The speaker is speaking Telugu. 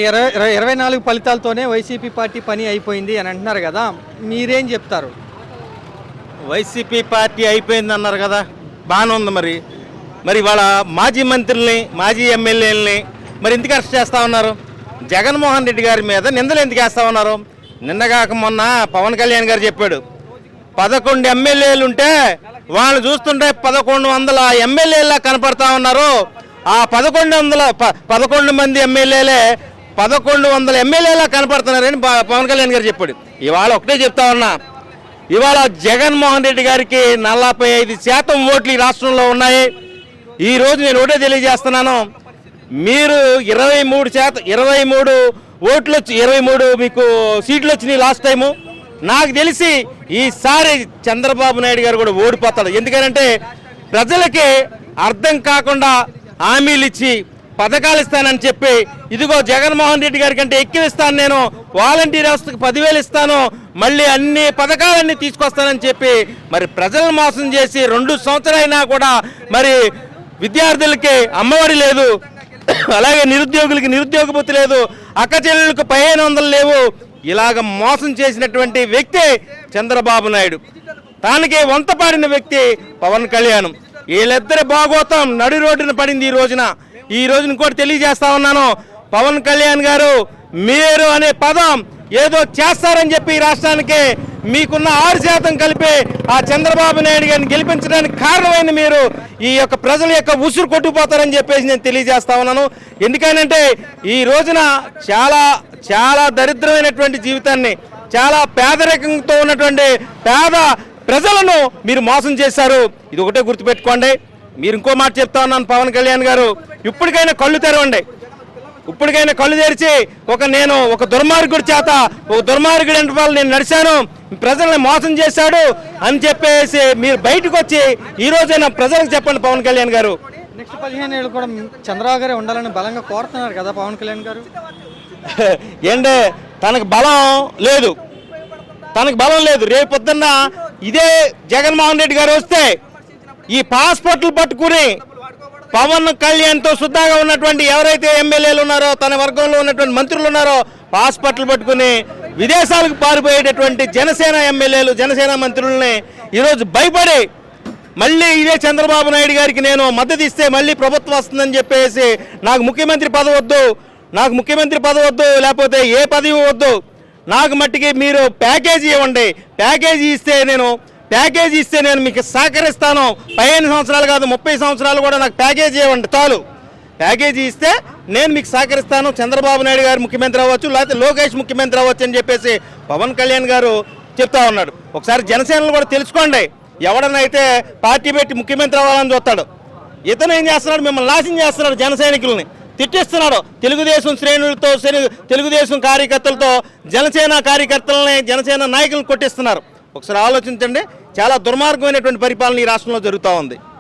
24 ఫలితాలతోనే వైసీపీ పార్టీ పని అయిపోయింది అని అంటున్నారు కదా, మీరేం చెప్తారు? వైసీపీ పార్టీ అయిపోయింది అన్నారు కదా, బాగానే ఉంది. మరి వాళ్ళ మాజీ మంత్రుల్ని, మాజీ ఎమ్మెల్యేలని మరి ఎందుకు అరెస్ట్ చేస్తూ ఉన్నారు? జగన్మోహన్ రెడ్డి గారి మీద నిందలు ఎందుకు వేస్తూ ఉన్నారు? నిన్నగాక మొన్న పవన్ కళ్యాణ్ గారు చెప్పాడు, 11 ఎమ్మెల్యేలు ఉంటే వాళ్ళు చూస్తుంటే 1100 ఎమ్మెల్యేలా కనపడతా ఉన్నారు. ఆ 11 మంది ఎమ్మెల్యేలే 1100 ఎమ్మెల్యేలా కనపడుతున్నారని పవన్ కళ్యాణ్ గారు చెప్పాడు. ఇవాళ ఒకటే చెప్తా ఉన్నా, ఇవాళ జగన్మోహన్ రెడ్డి గారికి 45% ఓట్లు ఈ రాష్ట్రంలో ఉన్నాయి. ఈరోజు నేను ఒకటే తెలియజేస్తున్నాను, మీరు 23 ఓట్లు వచ్చి 23 మీకు సీట్లు వచ్చినాయి లాస్ట్ టైము. నాకు తెలిసి ఈసారి చంద్రబాబు నాయుడు గారు కూడా ఓడిపోతాడు. ఎందుకంటే ప్రజలకి అర్థం కాకుండా హామీలు ఇచ్చి పథకాలు ఇస్తానని చెప్పి, ఇదిగో జగన్మోహన్ రెడ్డి గారి కంటే ఎక్కువ ఇస్తాను, నేను వాలంటీర్ వ్యవస్థకు 10,000 ఇస్తాను, మళ్ళీ అన్ని పథకాలన్నీ తీసుకొస్తానని చెప్పి మరి ప్రజలను మోసం చేసి 2 సంవత్సరాలైనా కూడా మరి విద్యార్థులకి అమ్మఒడి లేదు, అలాగే నిరుద్యోగులకి నిరుద్యోగ భృతి లేదు, అక్క చెల్లెళ్ళకు 1500 లేవు. ఇలాగ మోసం చేసినటువంటి వ్యక్తి చంద్రబాబు నాయుడు, తానికి వంత పాడిన వ్యక్తి పవన్ కళ్యాణ్. వీళ్ళిద్దరి భాగోతం నడి రోడ్డున పడింది. ఈ రోజున కూడా తెలియజేస్తా ఉన్నాను, పవన్ కళ్యాణ్ గారు మీరు అనే పదం ఏదో చేస్తారని చెప్పి ఈ రాష్ట్రానికి మీకున్న 6% కలిపి ఆ చంద్రబాబు నాయుడు గారిని గెలిపించడానికి కారణమైన మీరు ఈ యొక్క ప్రజల యొక్క ఉసురు కొట్టుకుపోతారని చెప్పేసి నేను తెలియజేస్తా ఉన్నాను. ఎందుకనంటే ఈ రోజున చాలా చాలా దరిద్రమైనటువంటి జీవితాన్ని, చాలా పేదరికంతో ఉన్నటువంటి పేద ప్రజలను మీరు మోసం చేశారు. ఇది ఒకటే గుర్తుపెట్టుకోండి. మీరు ఇంకో మాట చెప్తా ఉన్నాను, పవన్ కళ్యాణ్ గారు ఇప్పటికైనా కళ్ళు తెరవండి. ఇప్పటికైనా కళ్ళు తెరిచి నేను ఒక దుర్మార్గుడి చేత, ఒక దుర్మార్గుడి అంటే వాళ్ళు నేను నడిచాను, ప్రజల్ని మోసం చేశాడు అని చెప్పేసి మీరు బయటకు వచ్చి ఈ రోజైనా ప్రజలకు చెప్పండి. పవన్ కళ్యాణ్ గారు నెక్స్ట్ 15 ఏళ్ళు కూడా చంద్రబాబు గారే ఉండాలని బలంగా కోరుతున్నారు కదా పవన్ కళ్యాణ్ గారు. ఏంటే తనకు బలం లేదు, రేపు పొద్దున్న ఇదే జగన్మోహన్ రెడ్డి గారు వస్తే ఈ పాస్పోర్ట్లు పట్టుకుని పవన్ కళ్యాణ్తో శుద్ధంగా ఉన్నటువంటి ఎవరైతే ఎమ్మెల్యేలు ఉన్నారో, తన వర్గంలో ఉన్నటువంటి మంత్రులు ఉన్నారో, పాస్పోర్ట్లు పట్టుకుని విదేశాలకు పారిపోయేటటువంటి జనసేన ఎమ్మెల్యేలు, జనసేన మంత్రులని ఈరోజు భయపడి మళ్ళీ ఇదే చంద్రబాబు నాయుడు గారికి నేను మద్దతు ఇస్తే మళ్ళీ ప్రభుత్వం వస్తుందని చెప్పేసి నాకు ముఖ్యమంత్రి పదవి వద్దు, లేకపోతే ఏ పదవి వద్దు, నాకు మట్టికి మీరు ప్యాకేజీ ఇవ్వండి, ప్యాకేజీ ఇస్తే నేను మీకు సహకరిస్తాను. 15 సంవత్సరాలు కాదు 30 సంవత్సరాలు కూడా నాకు ప్యాకేజీ ఇవ్వండి చాలు. ప్యాకేజీ ఇస్తే నేను మీకు సహకరిస్తాను. చంద్రబాబు నాయుడు గారు ముఖ్యమంత్రి అవ్వచ్చు, లేకపోతే లోకేష్ ముఖ్యమంత్రి అవ్వచ్చు అని చెప్పేసి పవన్ కళ్యాణ్ గారు చెప్తా ఉన్నాడు. ఒకసారి జనసేనలు కూడా తెలుసుకోండి, ఎవడనైతే పార్టీ పెట్టి ముఖ్యమంత్రి అవ్వాలని చూస్తాడు, ఇతను ఏం చేస్తున్నాడు, మిమ్మల్ని నాశనం చేస్తున్నాడు, జన సైనికుల్ని తిట్టిస్తున్నాడు. తెలుగుదేశం శ్రేణులతో, తెలుగుదేశం కార్యకర్తలతో జనసేన కార్యకర్తలని, జనసేన నాయకులను కొట్టిస్తున్నారు. ఒకసారి ఆలోచించండి. చాలా దుర్మార్గమైనటువంటి పరిపాలన ఈ రాష్ట్రంలో జరుగుతూ ఉంది.